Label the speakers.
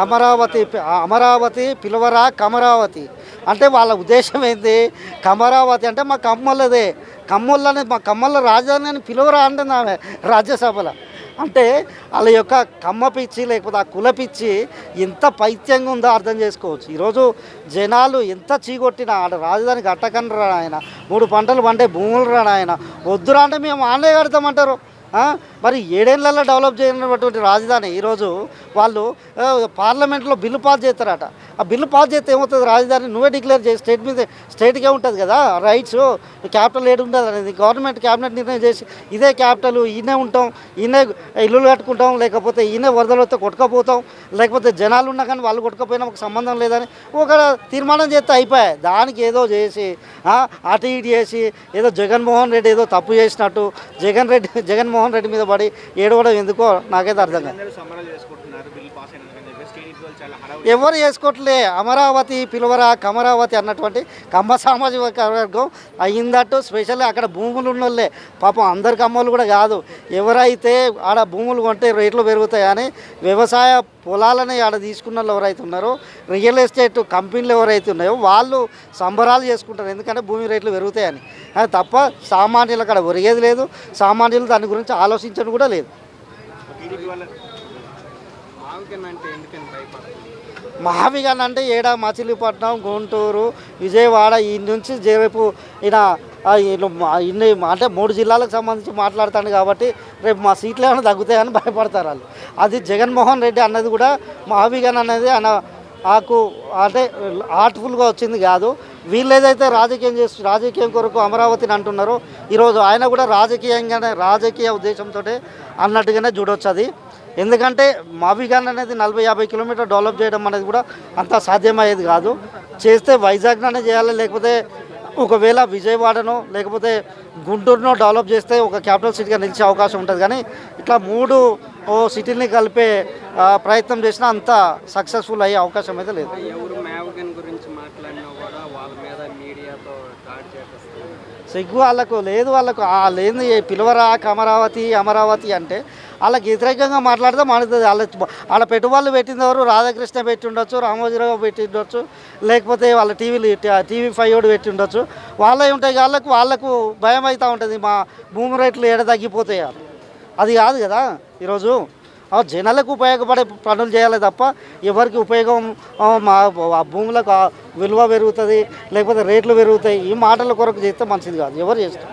Speaker 1: అమరావతి పిలువరా కమరావతి అంటే వాళ్ళ ఉద్దేశం ఏంటి? కమరావతి అంటే మా కమ్మలదే, కమ్మలని మా కమ్మల రాజధాని అని పిలువరా అంటుంది ఆమె రాజ్యసభలో. అంటే వాళ్ళ యొక్క కమ్మ పిచ్చి లేకపోతే ఆ కుల పిచ్చి ఎంత పైత్యంగా ఉందో అర్థం చేసుకోవచ్చు. ఈరోజు జనాలు ఎంత చీకొట్టినా ఆడ రాజధాని కట్టకండి రా ఆయన, 3 పంటలు పండే భూములు రా ఆయన, వద్దురా అంటే మేము ఆన్లే కడతామంటారు. మరి 7 ఏళ్లలో డెవలప్ చేయనటువంటి రాజధాని ఈరోజు వాళ్ళు పార్లమెంట్లో బిల్లు పాస్ చేస్తారట. ఆ బిల్లు పాస్ చేస్తే ఏమవుతుంది? రాజధాని నువ్వే డిక్లేర్ చేసి స్టేట్ మీద స్టేట్కే ఉంటుంది కదా రైట్స్. క్యాపిటల్ ఏడు ఉంటుంది అనేది గవర్నమెంట్ క్యాబినెట్ నిర్ణయం చేసి ఇదే క్యాపిటల్, ఈయనే ఉంటాం, ఈయనే ఇల్లులు కట్టుకుంటాం, లేకపోతే ఈయనే వరదలతో కొట్టుకపోతాం, లేకపోతే జనాలు ఉన్నా కానీ వాళ్ళు కొట్టుకపోయినా ఒక సంబంధం లేదని ఒక తీర్మానం చేస్తే అయిపోయాయి. దానికి ఏదో చేసి అటు ఇటు చేసి ఏదో జగన్మోహన్ రెడ్డి ఏదో తప్పు చేసినట్టు జగన్మోహన్ రెడ్డి మీద పడి ఏడవడం ఎందుకో నాకైతే అర్థం కాదు. ఎవరు చేసుకోవట్లే. అమరావతి పిలువరా కమరావతి అన్నటువంటి కమ్మ సామాజిక వర్గం అయిందట్టు. స్పెషల్లీ అక్కడ భూములు ఉన్నోళ్ళే పాపం, అందరికి అమ్మోళ్ళు కూడా కాదు. ఎవరైతే ఆడ భూములు కొంటే రేట్లు పెరుగుతాయని వ్యవసాయ పొలాలని ఆడ తీసుకున్న వాళ్ళు ఎవరైతే ఉన్నారో, రియల్ ఎస్టేట్ కంపెనీలు ఎవరైతే ఉన్నాయో వాళ్ళు సంబరాలు చేసుకుంటారు, ఎందుకంటే భూమి రేట్లు పెరుగుతాయని. అది తప్ప సామాన్యులు అక్కడ ఒరిగేది లేదు, సామాన్యులు దాని గురించి ఆలోచించడం కూడా లేదు. మహావిగాన్ అంటే ఏడా మచిలీపట్నం, గుంటూరు, విజయవాడ ఈ నుంచి రేపు ఈయన ఇన్ని అంటే 3 జిల్లాలకు సంబంధించి మాట్లాడుతాడు కాబట్టి రేపు మా సీట్లు ఏమైనా తగ్గుతాయని భయపడతారు వాళ్ళు. అది జగన్మోహన్ రెడ్డి అన్నది కూడా మహావిగాన్ అనేది ఆయన ఆకు అంటే ఆర్ట్ఫుల్గా వచ్చింది కాదు. వీళ్ళు ఏదైతే రాజకీయం కొరకు అమరావతిని అంటున్నారో ఈరోజు ఆయన కూడా రాజకీయ ఉద్దేశంతో అన్నట్టుగానే చూడవచ్చు అది. ఎందుకంటే మావిగాన్ అనేది 40-50 కిలోమీటర్ డెవలప్ చేయడం అనేది కూడా అంత సాధ్యమయ్యేది కాదు. చేస్తే వైజాగ్లోనే చేయాలి, లేకపోతే ఒకవేళ విజయవాడనో లేకపోతే గుంటూరునో డెవలప్ చేస్తే ఒక క్యాపిటల్ సిటీగా నిలిచే అవకాశం ఉంటుంది. కానీ ఇట్లా 3 సిటీని కలిపే ప్రయత్నం చేసినా అంత సక్సెస్ఫుల్ అయ్యే అవకాశం అయితే లేదు. సిగ్గు వాళ్ళకు లేదు. వాళ్ళకు లేని పిలువరా అమరావతి అంటే వాళ్ళకి వ్యతిరేకంగా మాట్లాడితే మానుతుంది. వాళ్ళ పెట్టుబడులు పెట్టింది ఎవరు? రాధాకృష్ణ పెట్టి ఉండొచ్చు, రామోజీరావు పెట్టి ఉండొచ్చు, లేకపోతే వాళ్ళ TV5 పెట్టి ఉండొచ్చు. వాళ్ళే ఉంటాయి. వాళ్ళకు భయం అవుతూ ఉంటుంది, మా భూమి రేట్లు ఏడ తగ్గిపోతాయి. అది కాదు కదా. ఈరోజు జనాలకు ఉపయోగపడే పనులు చేయాలి తప్ప ఎవరికి ఉపయోగం ఆ భూములకు విలువ పెరుగుతుంది లేకపోతే రేట్లు పెరుగుతాయి ఈ మాటల కొరకు చేస్తే మంచిది కాదు. ఎవరు చేస్తారు?